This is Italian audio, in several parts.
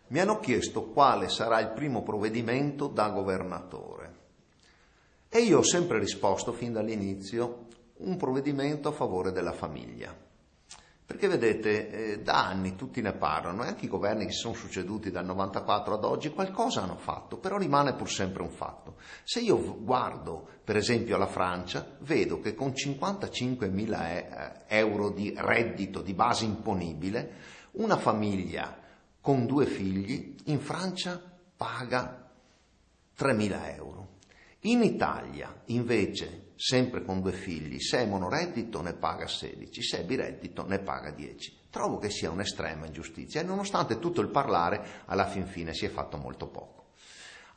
Mi hanno chiesto quale sarà il primo provvedimento da governatore e io ho sempre risposto fin dall'inizio un provvedimento a favore della famiglia. Perché vedete, da anni tutti ne parlano e anche i governi che si sono succeduti dal 94 ad oggi qualcosa hanno fatto, però rimane pur sempre un fatto. Se io guardo per esempio alla Francia, vedo che con 55.000 euro di reddito di base imponibile, una famiglia con 2 figli in Francia paga 3.000 euro. In Italia, invece, sempre con 2 figli, se è monoreddito ne paga 16, se è bireddito ne paga 10. Trovo che sia un'estrema ingiustizia e nonostante tutto il parlare, alla fin fine si è fatto molto poco.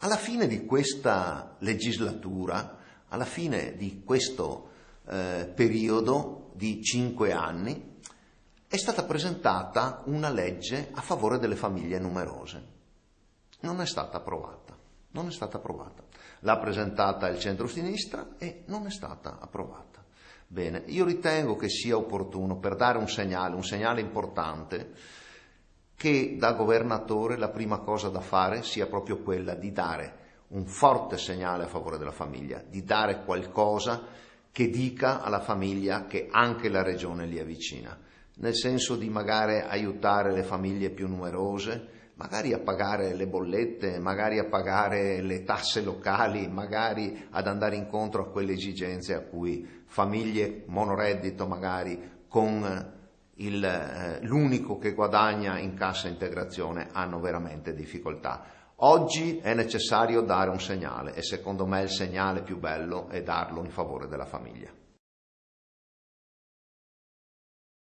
Alla fine di questa legislatura, alla fine di questo periodo di 5 anni, è stata presentata una legge a favore delle famiglie numerose. Non è stata approvata. L'ha presentata il centro-sinistra e non è stata approvata. Bene, io ritengo che sia opportuno, per dare un segnale importante, che da governatore la prima cosa da fare sia proprio quella di dare un forte segnale a favore della famiglia, di dare qualcosa che dica alla famiglia che anche la regione li avvicina, nel senso di magari aiutare le famiglie più numerose, magari a pagare le bollette, magari a pagare le tasse locali, magari ad andare incontro a quelle esigenze a cui famiglie monoreddito magari con l'unico che guadagna in cassa integrazione hanno veramente difficoltà. Oggi è necessario dare un segnale e secondo me il segnale più bello è darlo in favore della famiglia.